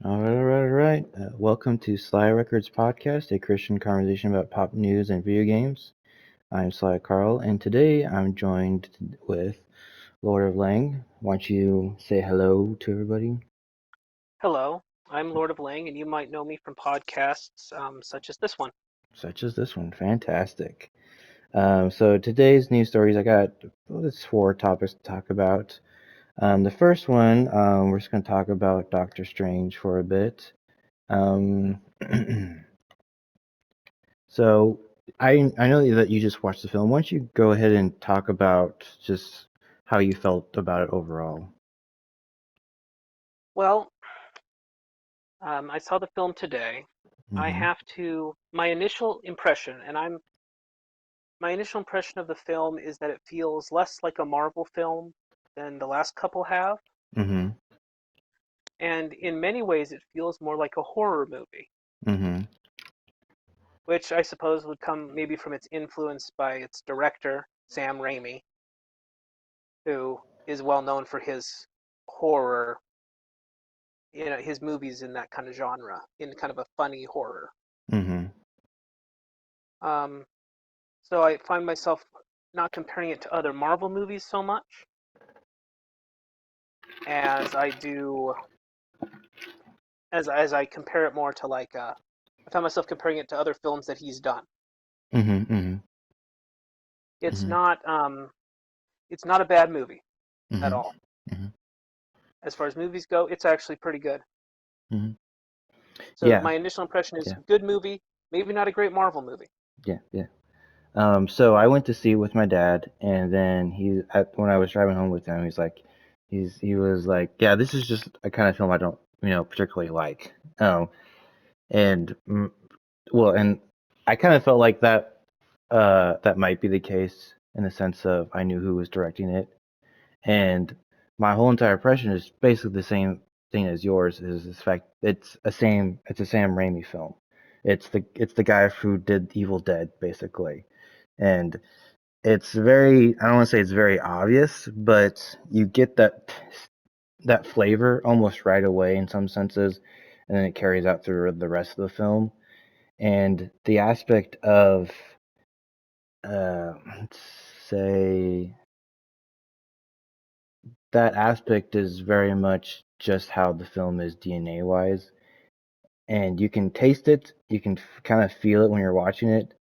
All right. Welcome to Sly ReCORDS podcast, a Christian conversation about pop news and video games. I'm Sly Carl, and today I'm joined with Lord of Lang. Why don't you say hello to everybody? Hello, I'm Lord of Lang, and you might know me from podcasts such as this one. Such as this one. Fantastic. So today's news stories, I got four topics to talk about. The first one, we're just going to talk about Doctor Strange for a bit. Um, So I know that you just watched the film. Why don't you go ahead and talk about just how you felt about it overall? Well, I saw the film today. I Mm-hmm. have to. My initial impression of the film is that it feels less like a Marvel film than the last couple have, Mm-hmm. and in many ways, it feels more like a horror movie, Mm-hmm. which I suppose would come maybe from its influence by its director, Sam Raimi, who is well known for his horror, his movies in that kind of genre, in kind of a funny horror. Mm-hmm. Um, so I find myself not comparing it to other Marvel movies so much as I do as I compare it more to I find myself comparing it to other films that he's done. Mm-hmm. Mm-hmm. It's Mm-hmm. not it's not a bad movie at Mm-hmm. all. Mm-hmm. As far as movies go, it's actually pretty good. Mm-hmm. So Yeah. my initial impression is Yeah. good movie, maybe not a great Marvel movie. Yeah. Yeah. So I went to see it with my dad, and then when I was driving home with him, he was like, yeah, this is just a kind of film I don't, particularly like. And and I kind of felt like that might be the case in the sense of I knew who was directing it, and my whole entire impression is basically the same thing as yours. Is this fact it's a Sam Raimi film. It's the guy who did Evil Dead basically, and it's very I don't want to say it's very obvious, but you get that flavor almost right away in some senses, and then it carries out through the rest of the film. And the aspect of let's say that aspect is very much just how the film is DNA wise, and you can taste it, you can kind of feel it when you're watching it,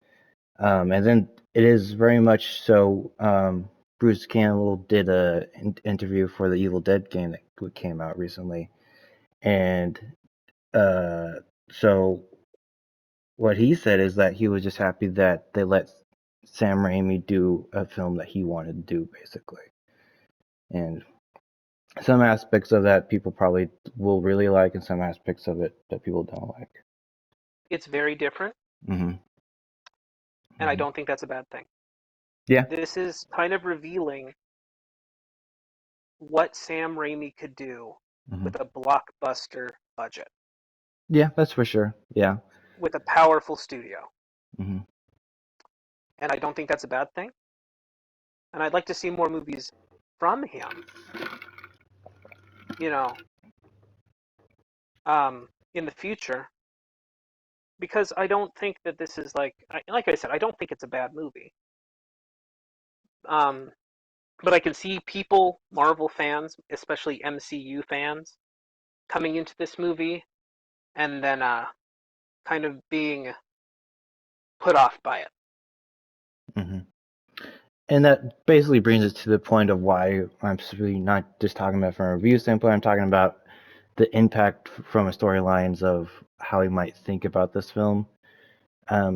and then it is very much so. Bruce Campbell did a interview for the Evil Dead game that came out recently, and uh, so what he said is that he was just happy that they let Sam Raimi do a film that he wanted to do, basically. And some aspects of that people probably will really like, and some aspects of it that people don't like. It's very different, Hmm. and I Hmm. don't think that's a bad thing. Yeah. This is kind of revealing what Sam Raimi could do Hmm. with a blockbuster budget, Yeah, that's for sure. Yeah. with a powerful studio. Hmm. And I don't think that's a bad thing. And I'd like to see more movies from him, you know, in the future, because I don't think that this is like I said, I don't think it's a bad movie. Um, but I can see people, Marvel fans, especially MCU fans, coming into this movie and then kind of being put off by it. Hmm. And that basically brings us to the point of why I'm really not just talking about from a review standpoint. I'm talking about the impact from a storylines of how we might think about this film.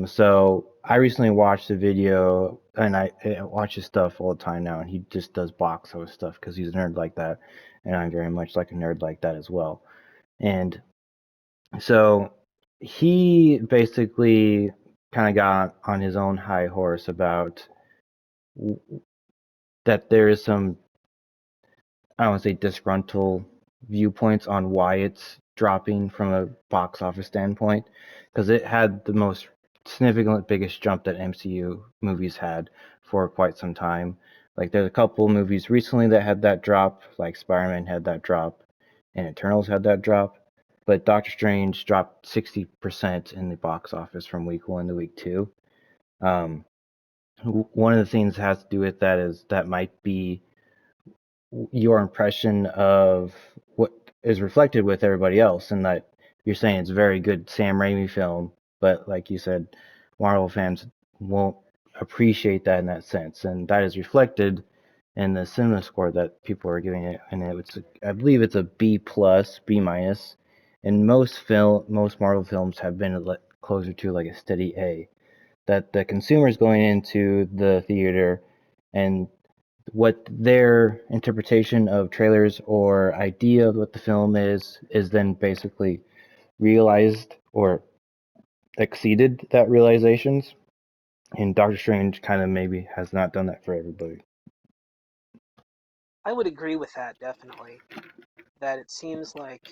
So I recently watched a video, and I watch his stuff all the time now, and he just does box office stuff because he's a nerd like that, and I'm very much like a nerd like that as well. And so he basically kind of got on his own high horse about that there is some, I don't want to say disgruntled viewpoints on why it's dropping from a box office standpoint, because it had the most significant biggest jump that MCU movies had for quite some time. Like there's a couple movies recently that had that drop, like Spider-Man had that drop, and Eternals had that drop. but Doctor Strange dropped 60% in the box office from week 1 to week 2. Um, one of the things that has to do with that is that might be your impression of what is reflected with everybody else, and that you're saying it's a very good Sam Raimi film, but like you said, Marvel fans won't appreciate that in that sense, and that is reflected in the cinema score that people are giving it, and it's I believe it's a B plus, B minus, and most Marvel films have been closer to like a steady A. That the consumers going into the theater and what their interpretation of trailers or idea of what the film is then basically realized or exceeded that realizations. And Doctor Strange kind of maybe has not done that for everybody. I would agree with that definitely. That it seems like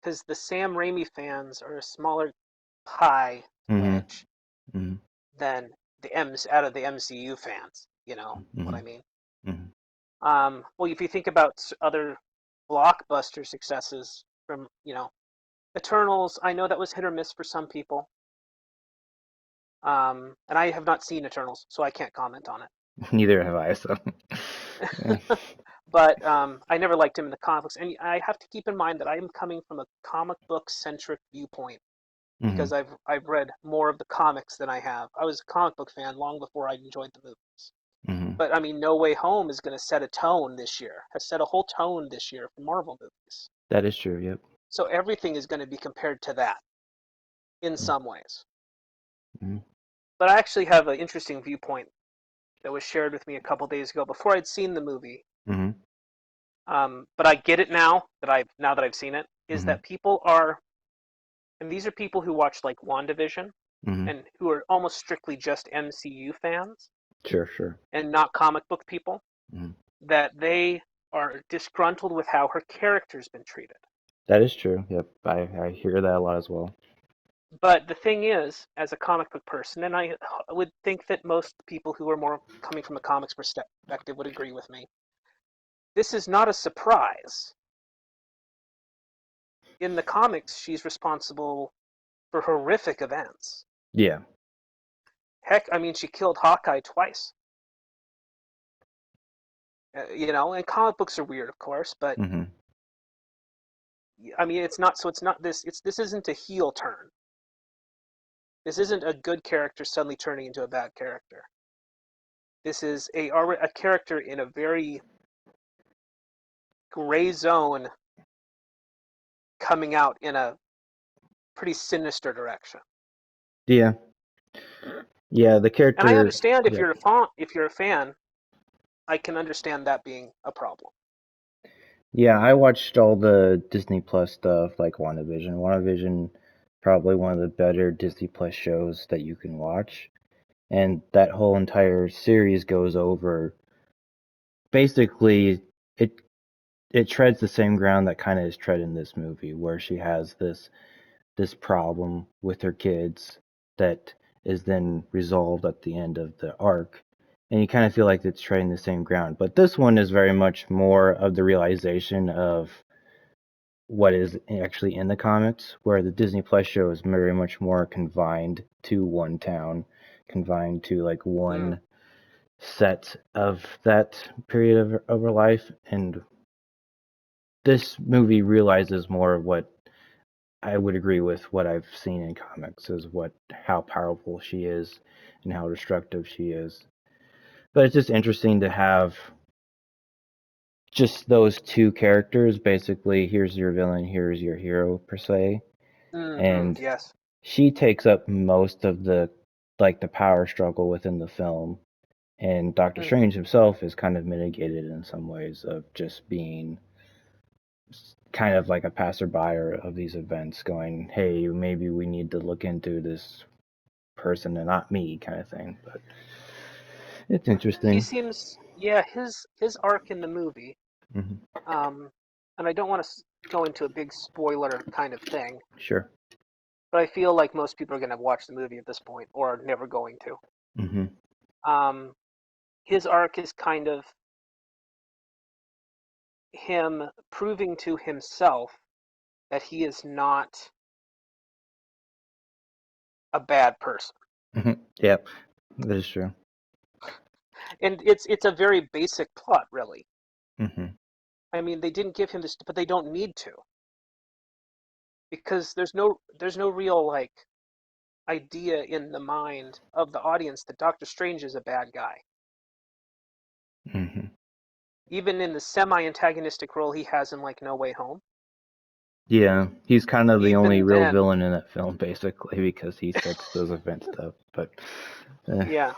because the Sam Raimi fans are a smaller pie Mm-hmm. wedge Mm-hmm. than out of the MCU fans. You know what Mm-hmm. I mean? Mm-hmm. Well, if you think about other blockbuster successes from Eternals, I know that was hit or miss for some people. And I have not seen Eternals, so I can't comment on Neither have I. So. Yeah. it. But I never liked him in the comic books, and I have to keep in mind that I am coming from a comic book centric viewpoint Mm-hmm. because I've read more of the comics than I have. I was a comic book fan long before I enjoyed the movies. Mm-hmm. But I mean, No Way Home is going to set a tone this year. Has set a whole tone this year for Marvel movies. That is true. Yep. So everything is going to be compared to that in some ways. Mm-hmm. But I actually have an interesting viewpoint that was shared with me a couple days ago before I'd seen the movie. Mm-hmm. But I get it now that I've seen it, is Mm-hmm. that people are, and these are people who watch like WandaVision Mm-hmm. and who are almost strictly just MCU fans Sure. Sure. and not comic book people, Mm-hmm. that they are disgruntled with how her character's been treated. That is true. Yep. I hear that a lot as well. But the thing is, as a comic book person, and I would think that most people who are more coming from a comics perspective would agree with me, this is not a surprise. In the comics, she's responsible for horrific events. Yeah. Heck, I mean, she killed Hawkeye twice. And comic books are weird, of course, but Mm-hmm. I mean, it's not. So it's not this. This isn't a heel turn. This isn't a good character suddenly turning into a bad character. This is a character in a very gray zone coming out in a pretty sinister direction. Yeah. Yeah. The And I character. understand Yep. if you're a fan, I can understand that being a problem. Yeah, I watched all the Disney Plus stuff like WandaVision. WandaVision, probably one of the better Disney Plus shows that you can watch. And that whole entire series goes over basically it it treads the same ground that kind of is tread in this movie, where she has this problem with her kids that is then resolved at the end of the arc. And you kind of feel like it's treading the same ground. But this one is very much more of the realization of what is actually in the comics, where the Disney Plus show is very much more confined to one town, confined to like Mm. one set of that period of her life. And this movie realizes more of what I would agree with what I've seen in comics is how powerful she is and how destructive she is. But it's just interesting to have just those two characters. Basically, here's your villain, here's your hero per se, Mm-hmm. and Yes. she takes up most of the power struggle within the film. And Doctor Mm. Strange himself is kind of mitigated in some ways of just being kind of like a passerby of these events, going, "Hey, maybe we need to look into this person and not me," kind of thing. But it's He interesting. seems, yeah, his arc in the movie. Hmm. Um, and I don't want to go into a big spoiler kind of thing, Sure. but I feel like most people are going to watch the movie at this point or are never going to. Hmm. Um, his arc is kind of him proving to himself that he is not a bad person. Yeah, that is true. And it's a very basic plot, really. Hmm. I mean, they didn't give him this, but they don't need to, because there's no real like idea in the mind of the audience that Doctor Strange is a bad guy. Hmm. Even in the semi-antagonistic role he has in like No Way Home. Yeah, he's kind of the only Even real then, villain in that film, basically, because he sets those events up. But uh, yeah.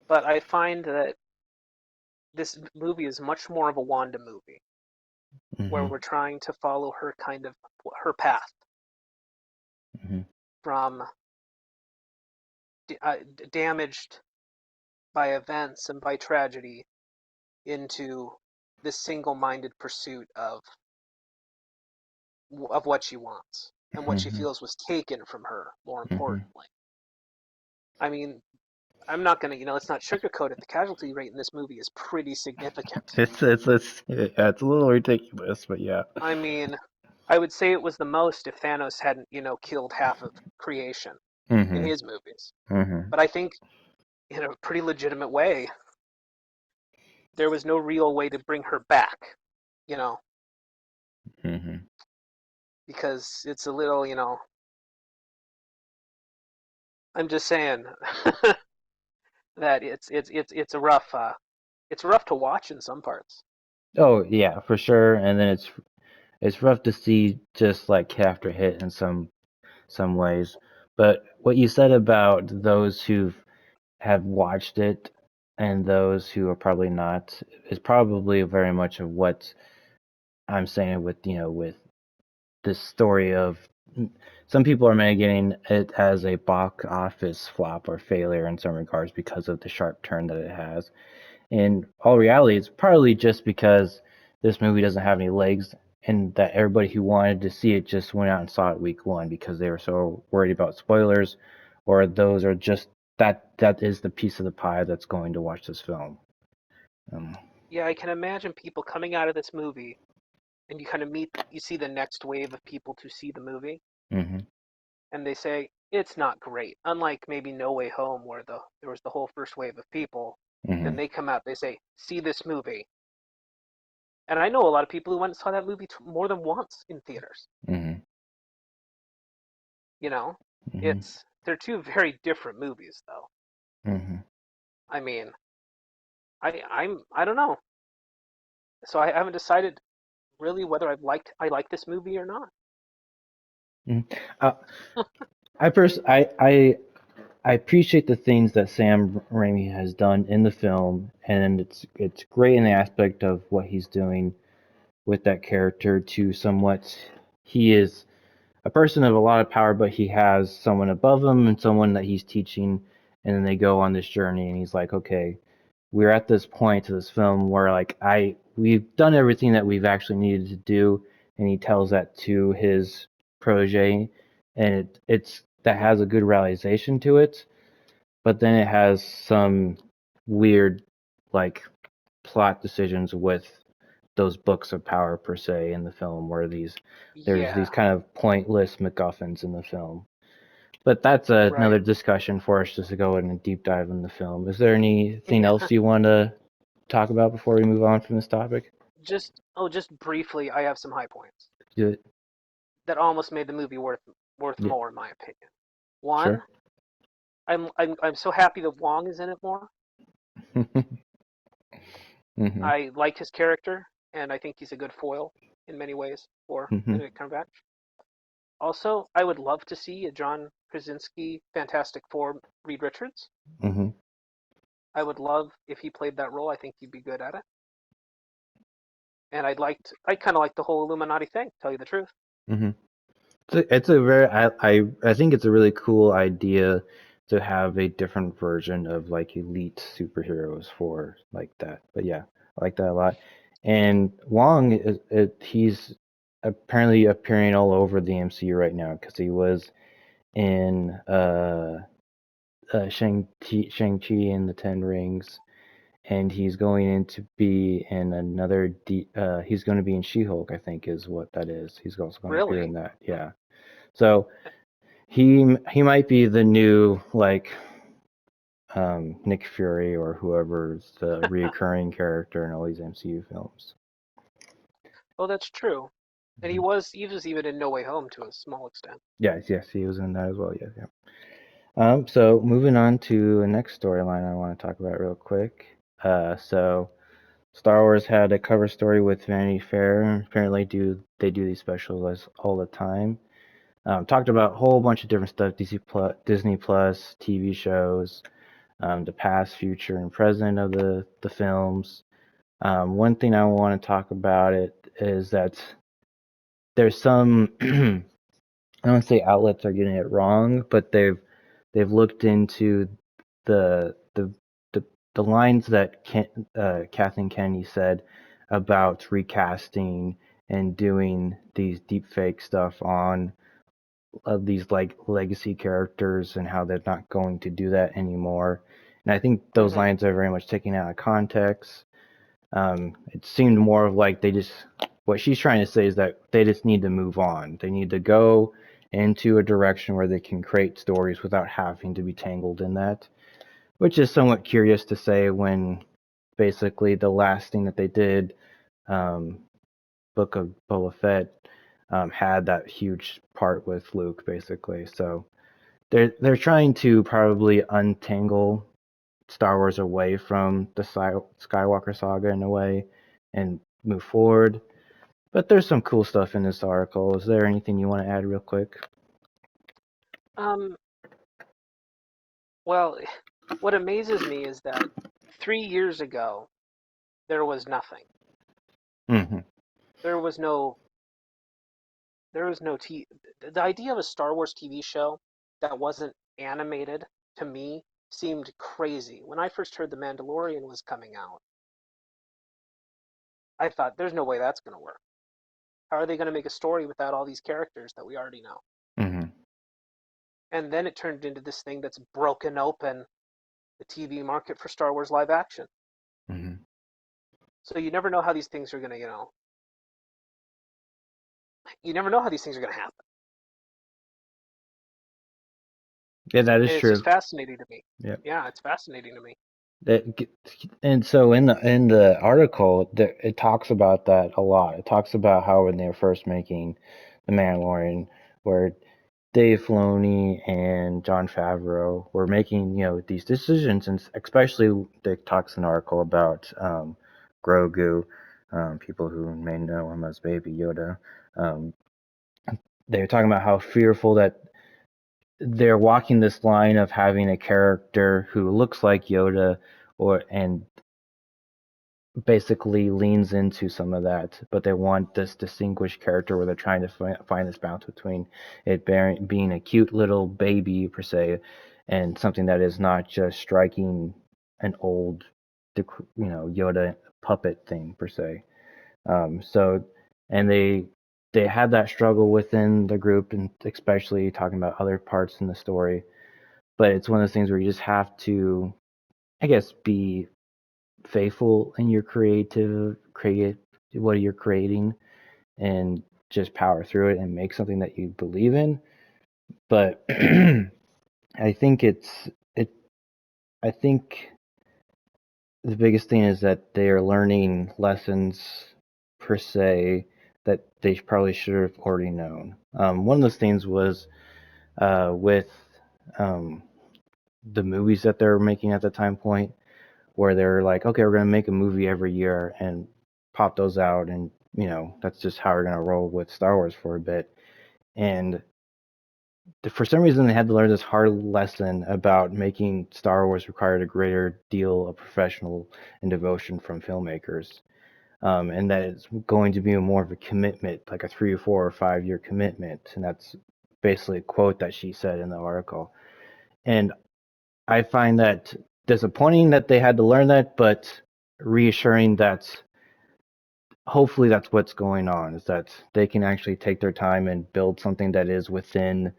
But I find that this movie is much more of a Wanda movie, where hmm. we're trying to follow her kind of her path Hmm. from damaged by events and by tragedy into this single-minded pursuit of what she wants and what she Hmm. feels was taken from her, more Hmm. importantly. I mean, I'm not going to, let's not sugarcoat it. The casualty rate in this movie is pretty significant. Yeah, it's a little ridiculous, but yeah. I mean, I would say it was the most if Thanos hadn't, killed half of creation in Hmm. his movies. Hmm. But I think, in a pretty legitimate way, there was no real way to bring her back, you know, Hmm. because it's a little, I'm just saying that it's rough to watch in some parts. Oh yeah, for sure. And then it's rough to see just like hit after hit in some ways. But what you said about those who have watched it and those who are probably not is probably very much of what I'm saying with with this story of some people are getting it as a box office flop or failure in some regards because of the sharp turn that it has. In all reality, it's probably just because this movie doesn't have any legs and that everybody who wanted to see it just went out and saw it week one because they were so worried about spoilers, or those are just that is the piece of the pie that's going to watch this film. Um, Yeah, I can imagine people coming out of this movie and you see the next wave of people to see the movie mhm, and they say it's not great. Unlike maybe No Way Home where there was the whole first wave of people, then mhm, they come out, they say, "See this movie." And I know a lot of people who went and saw that movie more than once in theaters. mhm, You know, mhm, they're two very different movies though. mhm. I mean, I don't know. So I haven't decided really whether I like this movie or not. Mhm. Uh, I appreciate the things that Sam Raimi has done in the film, and it's great in the aspect of what he's doing with that character to somewhat he is a person of a lot of power, but he has someone above him and someone that he's teaching, and then they go on this journey, and he's like, okay, we're at this point to this film where like we've done everything that we've actually needed to do, and he tells that to his protege, and it's that has a good realization to it, but then it has some weird like plot decisions with those books of power per se in the film where there's Yeah, these kind of pointless MacGuffins in the film. But that's right. another discussion for us just to go in and deep dive in the film. Is there anything Yeah. else you want to talk about before we move on from this topic? Just briefly, I have some high points Do it. that almost made the movie worth Yeah, more in my opinion. sure. One, I'm so happy that Wong is in it more. Mhm. I like his character, and I think he's a good foil in many ways for Mhm. Benedict Cumberbatch. Also, I would love to see a John Krasinski Fantastic Four Reed Richards. Mhm. I would love if he played that role. I think he'd be good at it. And I kind of like the whole Illuminati thing. To tell you the truth. Mhm. It's a very I think it's a really cool idea to have a different version of like elite superheroes for like that. But yeah, I like that a lot. And Wong he's apparently appearing all over the MCU right now because he was in Shang-Chi and the Ten Rings, and he's going in to be in another. He's going to be in She-Hulk, I think, is what that is. He's also going to appear in Really? that. Yeah. So he might be the new like Nick Fury or whoever's the reoccurring character in all these MCU films. Oh, that's true. And he Mhm. was even in No Way Home to a small extent. Yes, he was in that as well. Yeah. So moving on to the next storyline I want to talk about real quick. So Star Wars had a cover story with Vanity Fair. Apparently, they do these specials all the time. Talked about a whole bunch of different stuff: Disney Plus, TV shows, the past, future, and present of the films. One thing I want to talk about it is that there's some I don't say outlets are getting it wrong, but they've looked into the the the, the lines that Kathleen Kennedy said about recasting and doing these deep fake stuff on these like legacy characters and how they're not going to do that anymore. And I think those Hmm. lines are very much taken out of context. It seemed more of like what she's trying to say is that they just need to move on. They need to go into a direction where they can create stories without having to be tangled in that, which is somewhat curious to say when basically the last thing that they did, um, Book of Boba Fett, had that huge part with Luke, basically. So they're trying to probably untangle Star Wars away from the Skywalker saga in a way and move forward. But there's some cool stuff in this article. Is there anything you want to add real quick? Um, well, what amazes me is that 3 years ago there was nothing. Hmm. There was no there was no t the idea of a Star Wars TV show that wasn't animated to me seemed crazy. When I first heard The Mandalorian was coming out, I thought there's no way that's going to work. How are they going to make a story without all these characters that we already know? Hmm. And then it turned into this thing that's broken open the TV market for Star Wars live action. Hmm. So you never know how these things are going to, you never know how these things are going to happen. Yeah, that is And it's just true. fascinating to me. Yeah. Yeah, it's fascinating to me. That and so in the article, it talks about that a lot. It talks about how when they were first making The Mandalorian, where Dave Filoni and Jon Favreau were making these decisions, and especially they talks in an article about Grogu, people who may know him as Baby Yoda. Um, they were talking about how fearful that they're walking this line of having a character who looks like Yoda and basically leans into some of that, but they want this distinguished character where they're trying to find this balance between it being a cute little baby per se, and something that is not just striking an old, Yoda puppet thing per se. So, and they had that struggle within the group, and especially talking about other parts in the story. But it's one of those things where you just have to, I guess, be faithful in your create what you're creating and just power through it and make something that you believe in. But I think it I think the biggest thing is that they are learning lessons per se that they probably should have already known. One of those things was with um, the movies that they were making at the time point where they're like, okay, we're gonna make a movie every year and pop those out, and that's just how we're gonna roll with Star Wars for a bit. And for some reason, they had to learn this hard lesson about making Star Wars required a greater deal of professional and devotion from filmmakers, and that it's going to be more of a commitment, like a 3 or 4 or 5 year commitment, and that's basically a quote that she said in the article. And I find that disappointing that they had to learn that, but reassuring that hopefully that's what's going on, is that they can actually take their time and build something that is within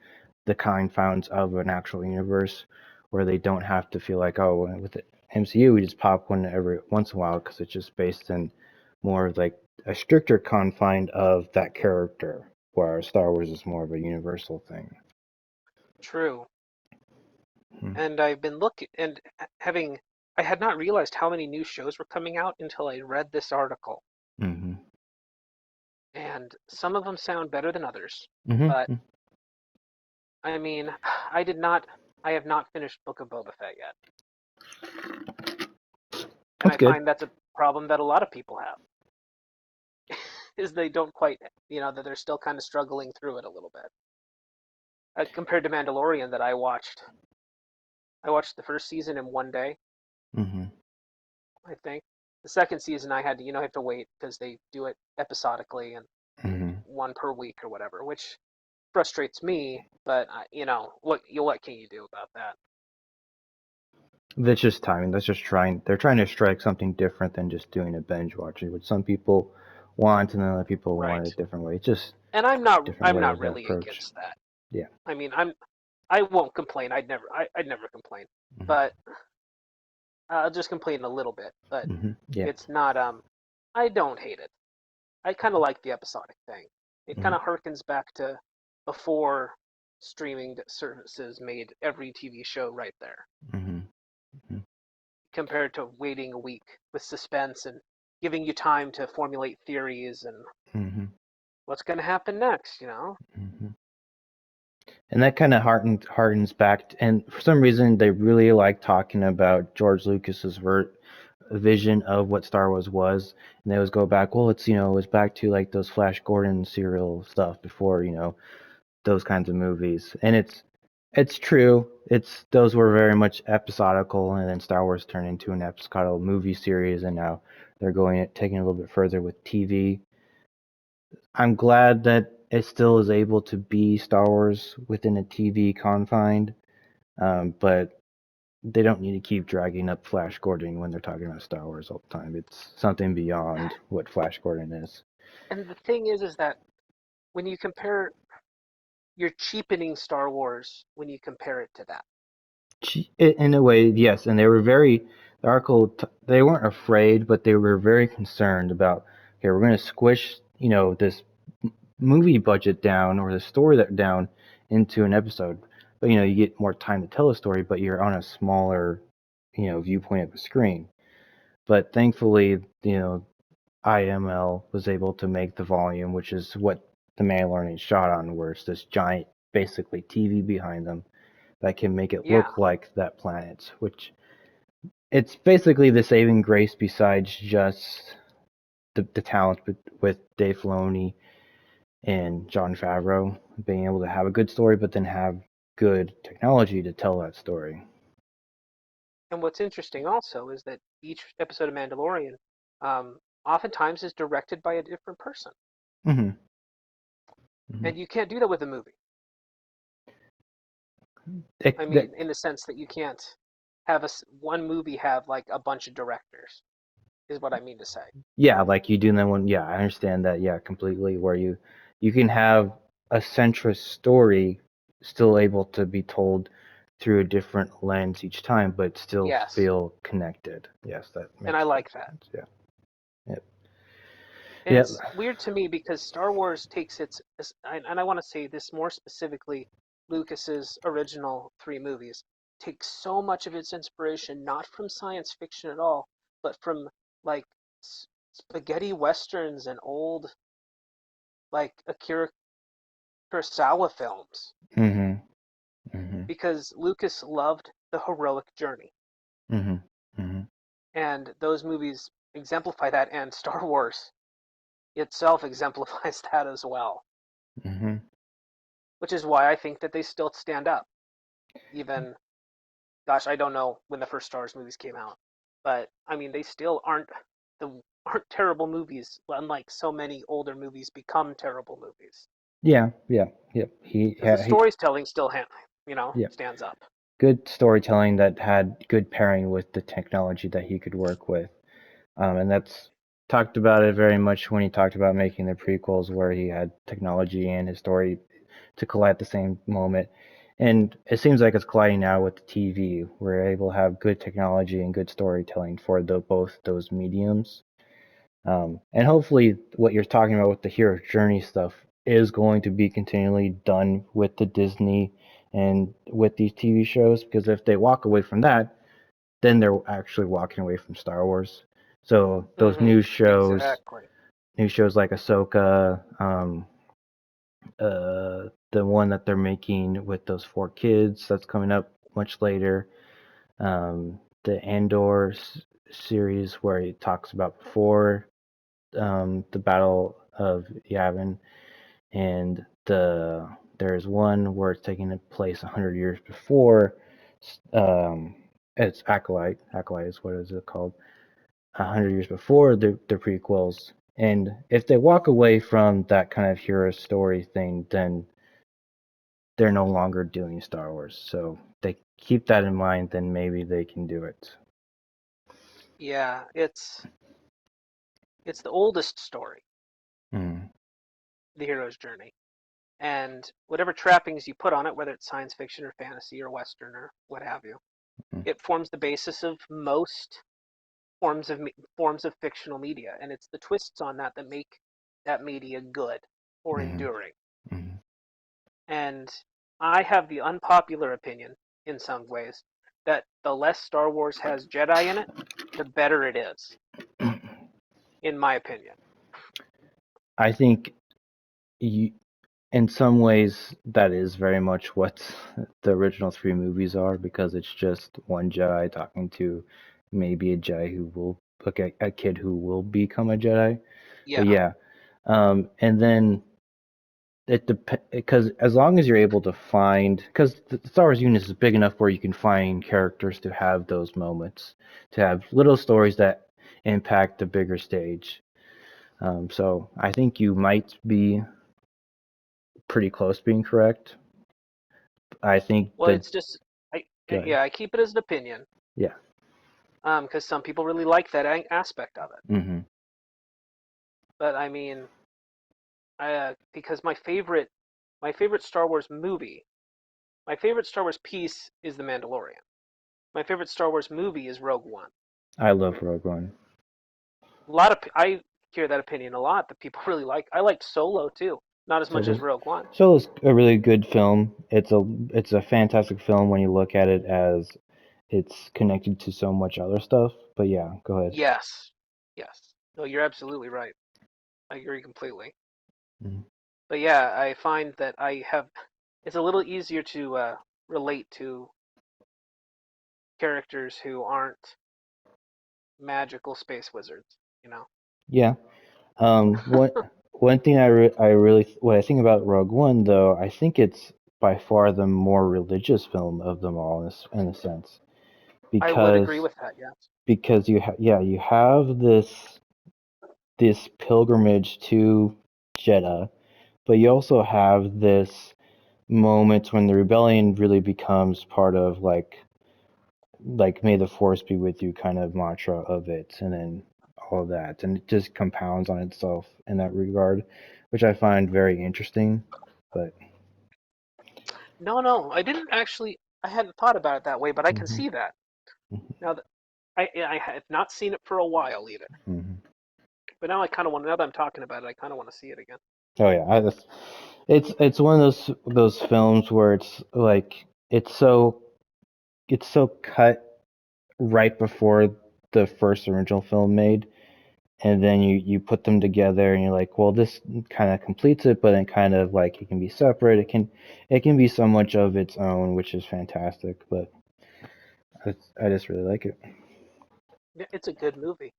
the confines of an actual universe where they don't have to feel like, oh, with it. MCU, we just pop one every once in a while because it's just based in more of like a stricter confine of that character, whereas Star Wars is more of a universal thing. True. Hmm. And I've been looking and having I had not realized how many new shows were coming out until I read this article. Hmm. And some of them sound better than others. But Hmm. I mean, I did not I have not finished Book of Boba Fett yet. And That's I good. find that's a problem that a lot of people have. Is they don't quite, that they're still kind of struggling through it a little bit. Compared to Mandalorian that I watched the first season in one day, Hmm. I think. The second season I had to, have to wait because they do it episodically and Hmm. one per week or whatever, which frustrates me. But what can you do about that? That's just timing. That's just trying. They're trying to strike something different than just doing a binge watching, which some people want, and then other people want Right. it a different way. It's just And I'm not different I'm way not of the really approach. against that. Yeah. I mean, I won't complain. I'd never complain. Hmm. But I'll just complain a little bit. But Hmm. Yeah. it's not I don't hate it. I kind of like the episodic thing. It Hmm. kind of harkens back to before streaming services made every TV show right there, Hmm. compared to waiting a week with suspense and giving you time to formulate theories and Hmm. what's going to happen next. Hmm. And that kind of hardens back. And for some reason, they really like talking about George Lucas's vision of what Star Wars was. And they always go back, well, it was back to like those Flash Gordon serial stuff before, those kinds of movies. And it's true. Those were very much episodical, and then Star Wars turned into an episodical movie series, and now they're taking it a little bit further with TV. I'm glad that it still is able to be Star Wars within a TV confined, but they don't need to keep dragging up Flash Gordon when they're talking about Star Wars all the time. It's something beyond what Flash Gordon is. And the thing is that when you compare, you're cheapening Star Wars when you compare it to that. In a way, yes, and they were the article, they weren't afraid, but they were very concerned about, okay, we're going to squish, this movie budget down or the story that down into an episode. But, you get more time to tell a story, but you're on a smaller, viewpoint of the screen. But thankfully, IML was able to make the volume, which is what the Mandalorian shot on, where it's this giant, basically TV behind them that can make it Yeah. look like that planet, which it's basically the saving grace besides just the talent with Dave Filoni and Jon Favreau being able to have a good story, but then have good technology to tell that story. And what's interesting also is that each episode of Mandalorian oftentimes is directed by a different person. Hmm. Hmm. And you can't do that with a movie. I That, mean, in the sense that you can't have one movie have like a bunch of directors, is what I mean to say. yeah, like you do that one. Yeah, I understand that. Yeah, completely. Where you can have a centrist story still able to be told through a different lens each time, but still Yes. feel connected. Yes, that And I makes like perfect that. sense. Yeah. Yep. And Yep. it's weird to me because Star Wars takes and I want to say this more specifically, Lucas's original three movies takes so much of its inspiration not from science fiction at all, but from like spaghetti westerns and old like Akira Kurosawa films Mhm. Mhm. because Lucas loved the heroic journey, Mhm. Mhm. and those movies exemplify that, and Star Wars itself exemplifies that as well, Mhm. which is why I think that they still stand up. Even, gosh, I don't know when the first Star Wars movies came out, but I mean, they still aren't terrible movies, unlike so many older movies become terrible movies. Yeah. Yeah. Yep. Because the He. storytelling still, Yeah. stands up. Good storytelling that had good pairing with the technology that he could work with. And that's talked about it very much when he talked about making the prequels, where he had technology and his story to collide at the same moment. And it seems like it's colliding now with the TV. We're able to have good technology and good storytelling for both those mediums. And hopefully, what you're talking about with the hero's journey stuff is going to be continually done with the Disney and with these TV shows. Because if they walk away from that, then they're actually walking away from Star Wars. So those Hmm. Exactly. new shows like Ahsoka, the one that they're making with those 4 kids that's coming up much later, the Andor series where he talks about before the Battle of Yavin, and there's one where it's taking place 100 years before. Um, it's Acolyte. Acolyte is what is it called? 100 years before the prequels. And if they walk away from that kind of hero story thing, then they're no longer doing Star Wars. So they keep that in mind, then maybe they can do it. Yeah, it's the oldest story, Mm, the hero's journey. And whatever trappings you put on it, whether it's science fiction or fantasy or western or what have you, mm, it forms the basis of most forms of fictional media, and it's the twists on that that make that media good or mm, enduring. mm. And I have the unpopular opinion, in some ways, that the less Star Wars has Jedi in it, the better it is, in my opinion. I think you, in some ways, that is very much what the original 3 movies are, because it's just one Jedi talking to maybe a Jedi who will, like a kid who will become a Jedi. But Yeah. yeah, and then it depends, because as long as you're able to find, because the Star Wars universe is big enough where you can find characters to have those moments, to have little stories that impact the bigger stage. So I think you might be pretty close to being correct. I think Well, the it's just, good, yeah, I keep it as an opinion, yeah, because some people really like that aspect of it. mm-hmm. But I mean, because my favorite Star Wars movie, my favorite Star Wars piece is The Mandalorian. My favorite Star Wars movie is Rogue One. I love Rogue One. I hear that opinion a lot that people really like. I liked Solo too, not as much as Solo's Rogue One. Solo's a really good film. It's a fantastic film when you look at it as it's connected to so much other stuff. But yeah, go ahead. Yes, yes. No, you're absolutely right. I agree completely. Mhm. But yeah, I find that it's a little easier to relate to characters who aren't magical space wizards. You know. Yeah. One thing I really what I think about Rogue One though, I think it's by far the more religious film of them all in a sense, I would agree because with that. Yes. you have this pilgrimage to Jeddah, but you also have this moment when the rebellion really becomes part of like may the force be with you kind of mantra of it, and then all of that, and it just compounds on itself in that regard, which I find very interesting. But No, no, I didn't actually. I hadn't thought about it that way, but I can hmm see that now that I have not seen it for a while either. hmm But now I kind of want. Now that I'm talking about it, I kind of want to see it again. oh yeah, it's one of those films where it's like it's so cut right before the first original film made, and then you put them together and you're like, well, this kind of completes it, but then kind of like it can be separate, it can be so much of its own, which is fantastic. But I just really like it. Yeah, it's a good movie,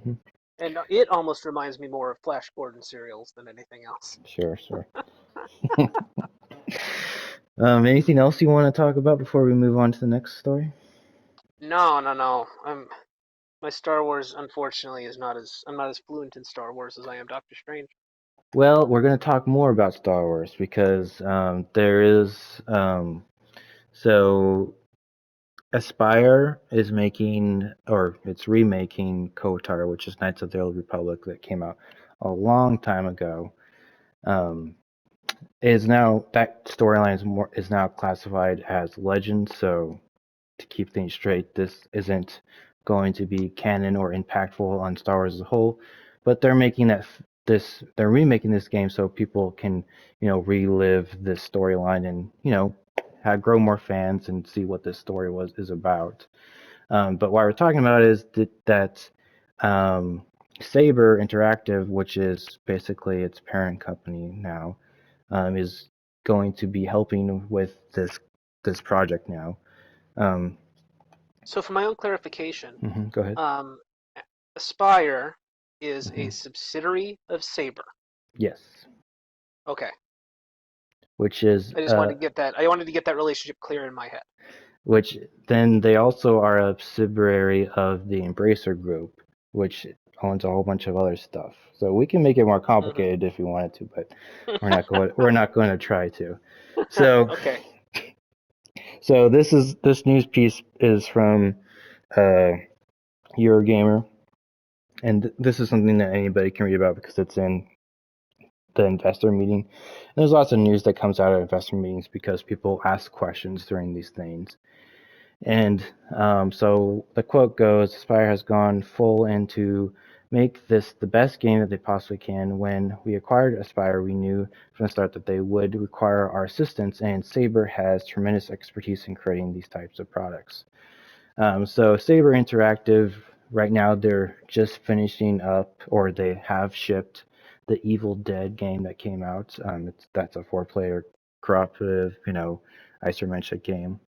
Hmm. and it almost reminds me more of Flash Gordon serials than anything else. Sure, sure. Anything else you want to talk about before we move on to the next story? No, no, no. My Star Wars, unfortunately, is not as I'm not as fluent in Star Wars as I am Doctor Strange. Well, we're going to talk more about Star Wars because there is so Aspire is making, or it's remaking KOTOR, which is Knights of the Old Republic that came out a long time ago. Um, is now that storyline is now classified as legend. So to keep things straight, this isn't going to be canon or impactful on Star Wars as a whole, but they're remaking this game so people can relive this storyline and grow more fans and see what this story is about. But what we're talking about is that Saber Interactive, which is basically its parent company now, is going to be helping with this project now. Um, So for my own clarification, go ahead. um, Aspire is a Hmm. subsidiary of Saber. Yes, Okay. which is I just wanted to get that. I wanted to get that relationship clear in my head. which then they also are a subsidiary of the Embracer Group, which owns a whole bunch of other stuff. So we can make it more complicated if we wanted to, but we're not going to try to. So Okay. so this news piece is from uh, Eurogamer, and this is something that anybody can read about because it's in the investor meeting. And there's lots of news that comes out of investor meetings because people ask questions during these things. And so the quote goes, Aspire has gone full into make this the best game that they possibly can. When we acquired Aspire, we knew from the start that they would require our assistance, and Saber has tremendous expertise in creating these types of products. So Saber Interactive, right now they're just finishing up, or they have shipped the Evil Dead game that came out. That's a 4-player cooperative, isometric game.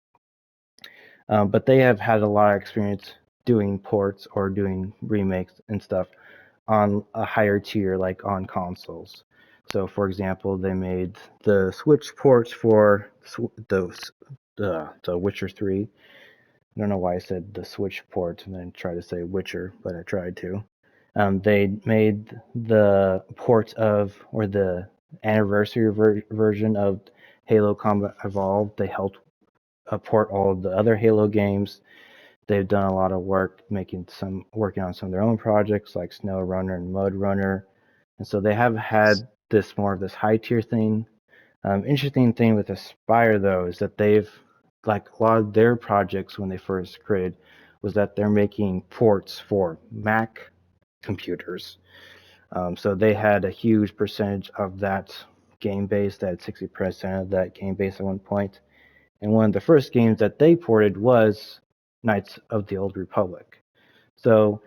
But they have had a lot of experience doing ports or doing remakes and stuff on a higher tier, like on consoles. So, for example, they made the Switch ports for the Witcher 3. I don't know why I said the Switch port and then tried to say Witcher, but I tried to. They made the port of, or the anniversary version of Halo Combat Evolved. They helped port all of the other Halo games. They've done a lot of work working on some of their own projects like Snow Runner and Mud Runner, and so they have had this more of this high tier thing. Interesting thing with Aspire though is that they've like a lot of their projects when they first created was that they're making ports for Mac computers. So they had a huge percentage of that game base, that 60% of that game base at one point. And one of the first games that they ported was Knights of the Old Republic. So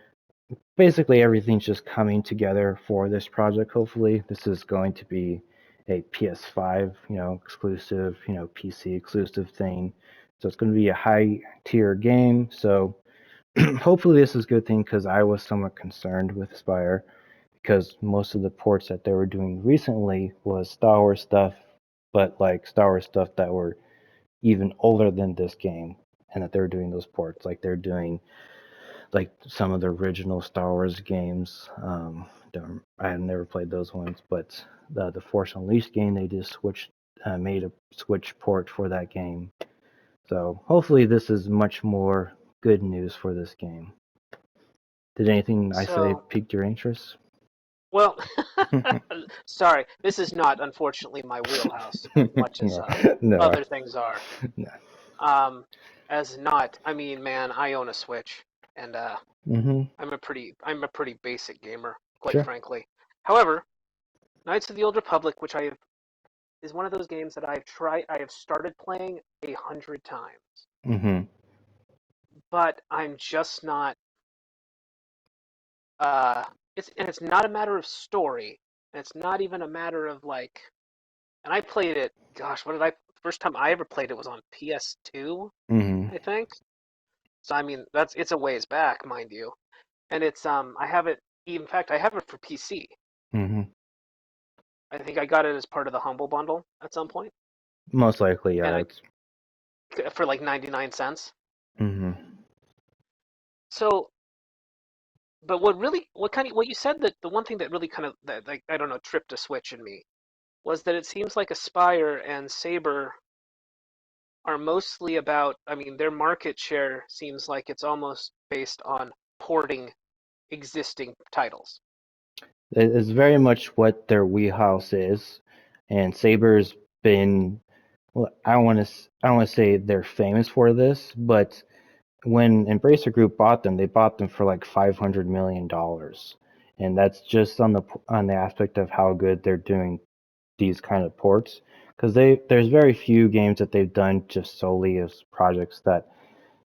basically everything's just coming together for this project. Hopefully, this is going to be a PS5, exclusive, PC exclusive thing. So it's going to be a high tier game. So hopefully this is a good thing because I was somewhat concerned with Aspire because most of the ports that they were doing recently was Star Wars stuff, but like Star Wars stuff that were even older than this game, and that they're doing those ports. Like they're doing like some of the original Star Wars games. I have never played those ones, but the Force Unleashed game they just made a Switch port for that game. So hopefully this is much more good news for this game. Did anything I say So, pique your interest? well, sorry, this is not unfortunately my wheelhouse as much as No, no, other things are. no. Um, as not, I mean, man, I own a Switch, and Mhm. I'm a pretty basic gamer, quite Sure. frankly. However, Knights of the Old Republic, which is one of those games that I have started playing 100 times, Mhm. but I'm just not. Uh, it's not a matter of story, and it's not even a matter of like. And I played it. Gosh, what did I? First time I ever played it was on PS2, Mhm. I think. So I mean, it's a ways back, mind you. And I have it. In fact, I have it for PC. Mhm. I think I got it as part of the Humble Bundle at some point, Most likely, and yeah. I for like 99 cents. Mhm. So, but what you said, that the one thing that really kind of that, like, I don't know, tripped a switch in me was that it seems like Aspire and Saber are mostly about, I mean, their market share seems like it's almost based on porting existing titles. It is very much what their wheelhouse is. And Saber's been, well, I don't want to say they're famous for this, but when Embracer Group bought them, they bought them for like $500 million, and that's just on the aspect of how good they're doing these kind of ports. Because there's very few games that they've done just solely as projects that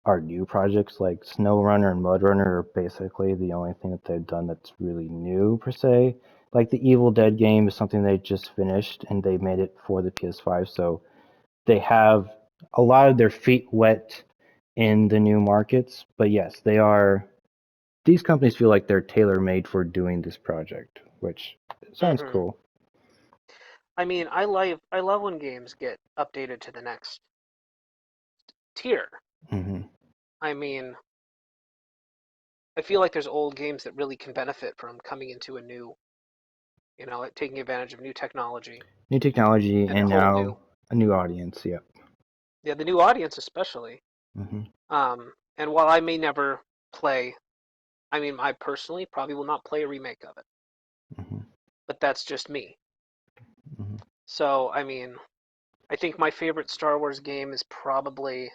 are new projects. Like SnowRunner and MudRunner are basically the only thing that they've done that's really new per se. Like the Evil Dead game is something they just finished and they made it for the PS5, so they have a lot of their feet wet in the new markets. But yes, they are. These companies feel like they're tailor made for doing this project, which sounds Hmm. cool. I mean, I love when games get updated to the next tier. Hmm. I mean, I feel like there's old games that really can benefit from coming into a new, taking advantage of new technology New technology and a and whole new, now a new audience. Yep. yeah, the new audience especially. Hmm. And while I may never play, I mean, I personally probably will not play a remake of it, Hmm. but that's just me. Hmm. So, I mean, I think my favorite Star Wars game is probably,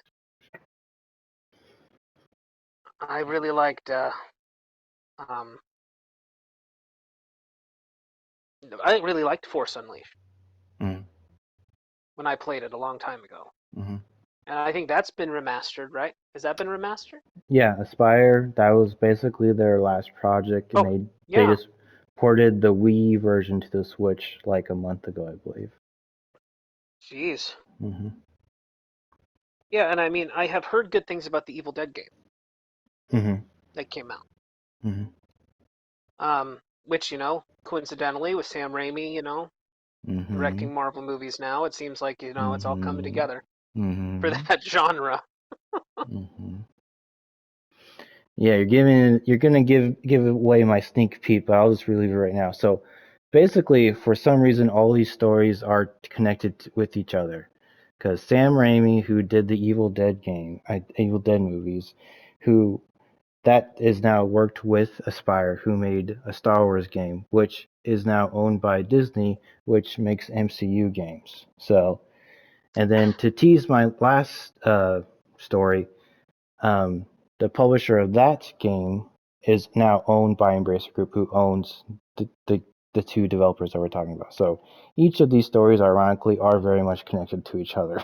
I really liked, um, I really liked Force Unleashed Hmm. when I played it a long time ago. Hmm. And I think that's been remastered, right? Has that been remastered? Yeah, Aspire. That was basically their last project, and Oh, they yeah. just ported the Wii version to the Switch like a month ago, I believe. Jeez. Hmm. Yeah, and I mean, I have heard good things about the Evil Dead game Hmm. that came out. Hmm. Which, coincidentally with Sam Raimi, Hmm. directing Marvel movies now, it seems like, it's all coming Hmm. together for Hmm. that genre. Hmm. Yeah, you're gonna give away my sneak peek, but I'll just relieve it right now. So basically, for some reason, all these stories are connected with each other. Because Sam Raimi, who did the Evil Dead movies, who that is now worked with Aspire, who made a Star Wars game, which is now owned by Disney, which makes MCU games. So, and then to tease my last story, um, the publisher of that game is now owned by Embracer Group, who owns the two developers that we're talking about. So each of these stories, ironically, are very much connected to each other.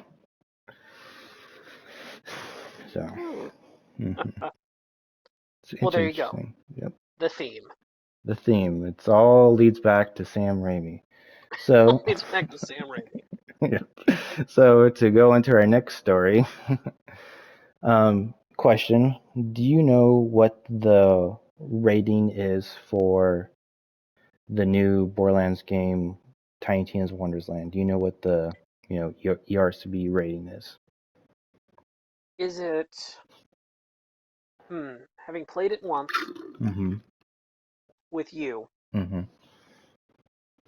So Hmm. mhm. Well, It's there you go. interesting. Yep. The theme. The theme. It's all leads back to Sam Raimi. So, It's back to Sam Raimi. yeah. So to go into our next story, question: do you know what the rating is for the new Borderlands game, Tiny Tina's Wonderland? Do you know what the ERCB rating is? Is it, having played it once Mm-hmm. with you Mm-hmm.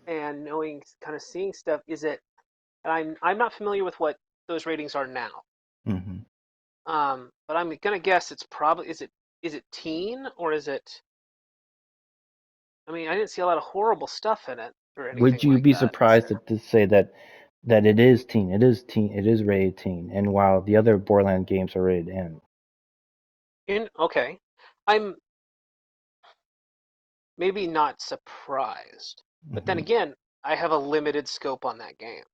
and knowing, kind of seeing stuff, is it, and I'm not familiar with what those ratings are now. Mm-hmm. But I'm gonna guess it's probably, is it teen or is it, I mean, I didn't see a lot of horrible stuff in it or Would anything you like be that. surprised to say that it is teen? It is teen. It is rated teen. And while the other Borderland games are rated M. Okay. I'm maybe not surprised. But then Hmm. again, I have a limited scope on that game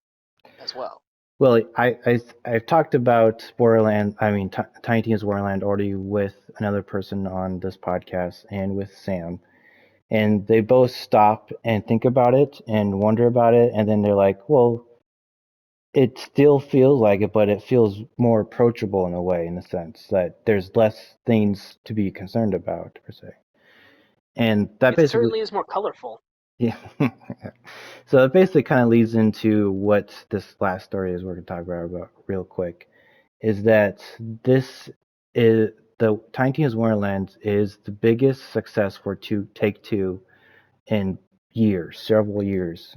as well. Well, I've talked about Borderland. I mean, Tiny Tina's Borderland already with another person on this podcast and with Sam, and they both stop and think about it and wonder about it, and then they're like, well, it still feels like it, but it feels more approachable in a way, in a sense that there's less things to be concerned about per se. And that It basically, certainly is more colorful. yeah. So it basically kind of leads into what this last story is we're going to talk about real quick. Is that this is the Tiny Tina's Wonderland is the biggest success for Take Two in years, several years.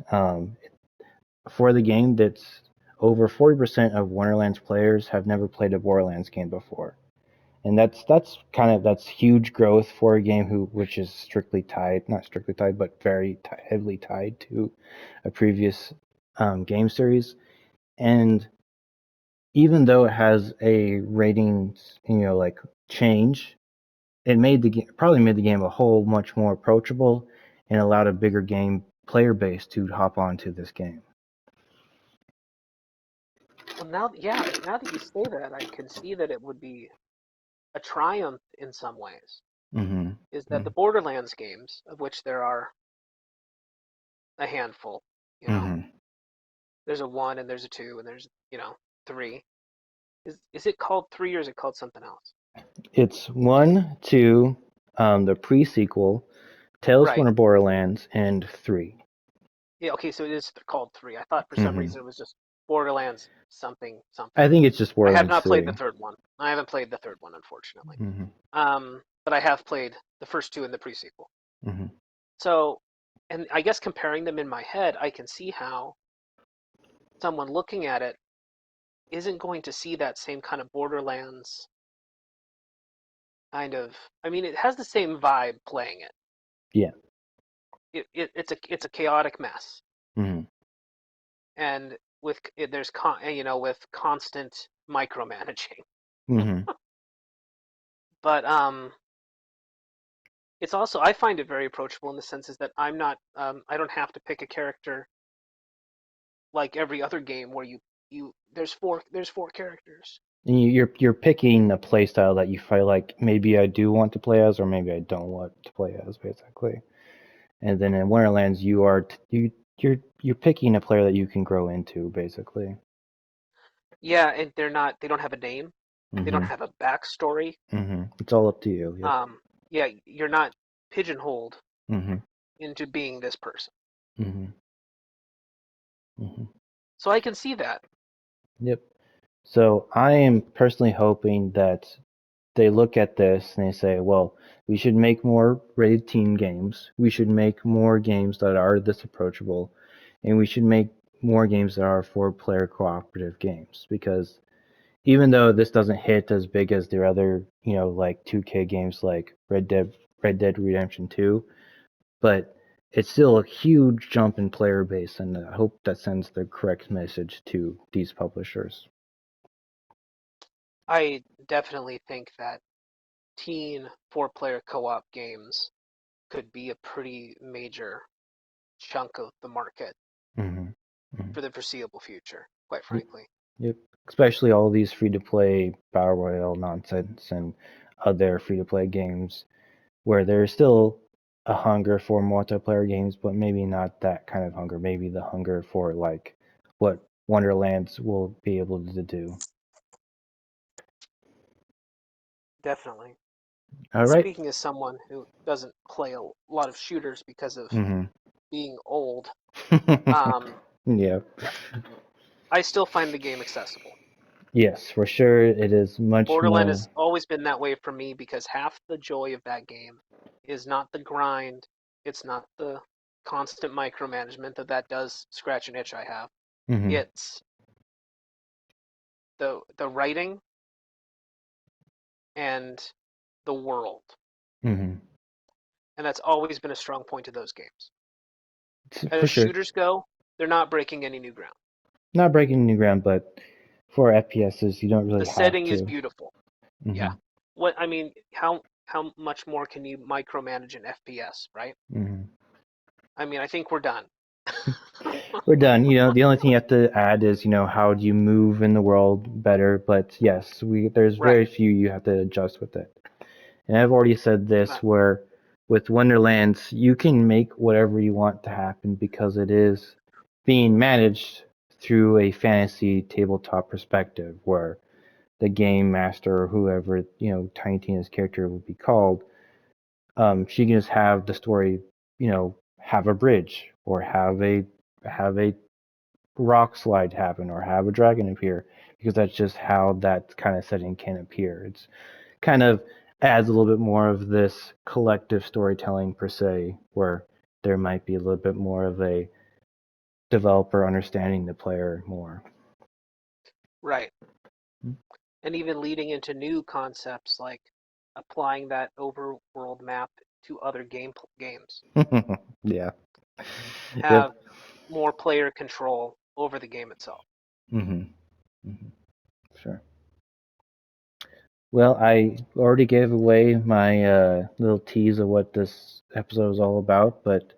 For the game, that's over 40% of Wonderland's players have never played a Borderlands game before, and that's huge growth for a game which is strictly tied, not strictly tied, but very heavily tied to a previous game series, and even though it has a ratings, like change, it probably made the game a whole much more approachable and allowed a bigger game player base to hop onto this game. Well, now that you say that, I can see that it would be a triumph in some ways. Mm-hmm. Is that the Borderlands games, of which there are a handful, you know, Mm-hmm. there's a 1 and there's a 2 and there's, 3. Is it called 3 or is it called something else? It's 1, 2, the pre-sequel, Tales from Right. the Borderlands, and 3. Yeah, okay, so it is called 3. I thought for some Mm-hmm. reason it was just Borderlands something something. I think it's just I have Borderlands not played the 3. third one. I haven't played the third one, unfortunately. Mm-hmm. But I have played the first 2 in the pre-sequel. Mm-hmm. So, and I guess comparing them in my head, I can see how someone looking at it isn't going to see that same kind of Borderlands kind of. I mean, it has the same vibe playing it. Yeah. It's a chaotic mess, Mm-hmm. and with constant micromanaging. Mm-hmm. But it's also, I find it very approachable in the sense is that I don't have to pick a character like every other game where you there's four characters. And you're picking a play style that you feel like maybe I do want to play as, or maybe I don't want to play as, basically. And then in Wonderlands, you're picking a player that you can grow into, basically. Yeah, and they don't have a name. They don't Mm-hmm. have a backstory. Mm-hmm. It's all up to you. Yep. Yeah, you're not pigeonholed Mm-hmm. into being this person. Mm-hmm. Mm-hmm. So I can see that. Yep. So I am personally hoping that they look at this and they say, well, we should make more rated team games. We should make more games that are this approachable, and we should make more games that are four-player cooperative games. Because even though this doesn't hit as big as their other, like 2K games like Red Dead Redemption 2, but it's still a huge jump in player base, and I hope that sends the correct message to these publishers. I definitely think that teen four-player co-op games could be a pretty major chunk of the market Mm-hmm. Mm-hmm. for the foreseeable future, quite Yep. frankly. Yep. Especially all these free-to-play battle royale nonsense and other free-to-play games where there's still a hunger for multiplayer games, but maybe not that kind of hunger. Maybe the hunger for like what Wonderlands will be able to do. Definitely. All And right. speaking as someone who doesn't play a lot of shooters because of Mm-hmm. being old, um, Yeah. I still find the game accessible. Yes, for sure. It is much Borderland more. has always been that way for me because half the joy of that game is not the grind, it's not the constant micromanagement that does scratch an itch I have. Mm-hmm. It's the writing and the world. Mm-hmm. And that's always been a strong point of those games. For As sure. shooters go, they're not breaking any new ground. Not breaking new ground, but for FPSs, you don't The really have setting is to. beautiful. Yeah. Mm-hmm. How much more can you micromanage an FPS, right? Mm-hmm. I mean, I think we're done. We're done. The only thing you have to add is, how do you move in the world better? But yes, there's Right. very few you have to adjust with it. And I've already said this Right. where with Wonderlands, you can make whatever you want to happen because it is being managed through a fantasy tabletop perspective where the game master or whoever, Tiny Tina's character will be called, she can just have the story, have a bridge or have a rock slide happen or have a dragon appear because that's just how that kind of setting can appear. It's kind of adds a little bit more of this collective storytelling per se, where there might be a little bit more of a developer understanding the player more. Right. And even leading into new concepts like applying that overworld map to other games. Yeah. Have Yep. more player control over the game itself. Mm-hmm. Mm-hmm. Sure. Well, I already gave away my little tease of what this episode is all about, but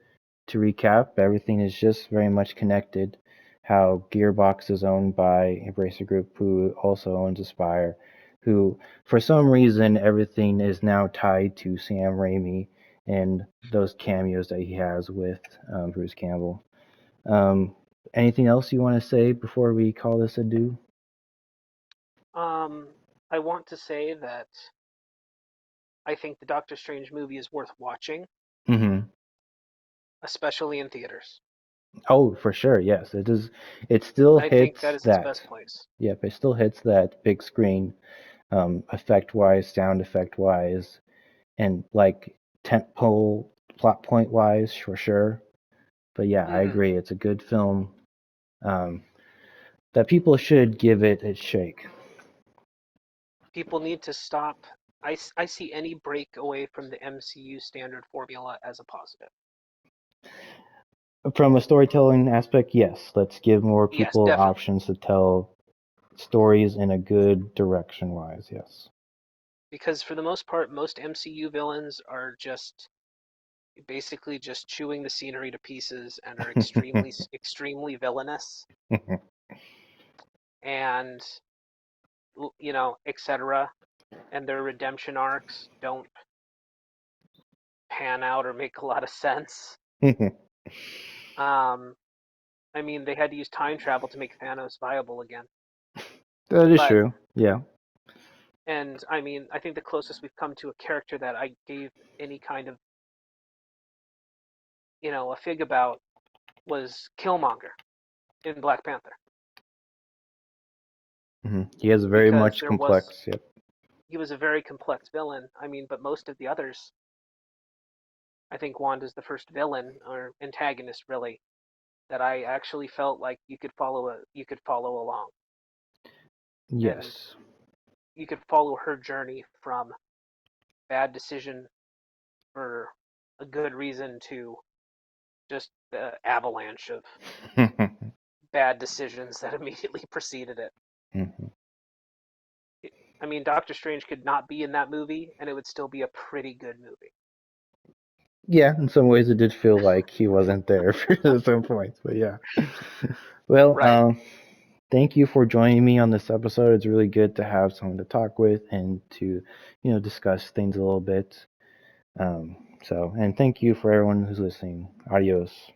to recap, everything is just very much connected. How Gearbox is owned by Embracer Group, who also owns Aspyr, who, for some reason, everything is now tied to Sam Raimi and those cameos that he has with Bruce Campbell. Um, Anything else you want to say before we call this a do? I want to say that I think the Doctor Strange movie is worth watching, Mm-hmm. especially in theaters. Oh, for sure, yes. It is. It still I think that hits is its that. best place. Yep, it still hits that big screen, effect wise, sound effect wise, and like tentpole plot point wise, for sure. But yeah, I Hmm. agree. It's a good film. Um, that people should give it a shake. People need to stop. I see any break away from the MCU standard formula as a positive. From a storytelling aspect, yes. Let's give more Yes, people definitely. options to tell stories in a good direction wise. Yes. Because for the most part, most MCU villains are just basically just chewing the scenery to pieces and are extremely villainous and etc. And their redemption arcs don't pan out or make a lot of sense. Um, I mean, they had to use time travel to make Thanos viable again. That is But true. Yeah. and I mean, I think the closest we've come to a character that I gave any kind of a fig about was Killmonger in Black Panther He has a very because much complex. Yep. he was a very complex villain. I mean, but most of the others, I think Wanda's the first villain or antagonist really that I actually felt like you could follow along and Yes. you could follow her journey from bad decision for a good reason to just the avalanche of bad decisions that immediately preceded it. I mean, Doctor Strange could not be in that movie, and it would still be a pretty good movie. Yeah, in some ways it did feel like he wasn't there at some points, but yeah. Well, Right. thank you for joining me on this episode. It's really good to have someone to talk with and to, discuss things a little bit. And thank you for everyone who's listening. Adios.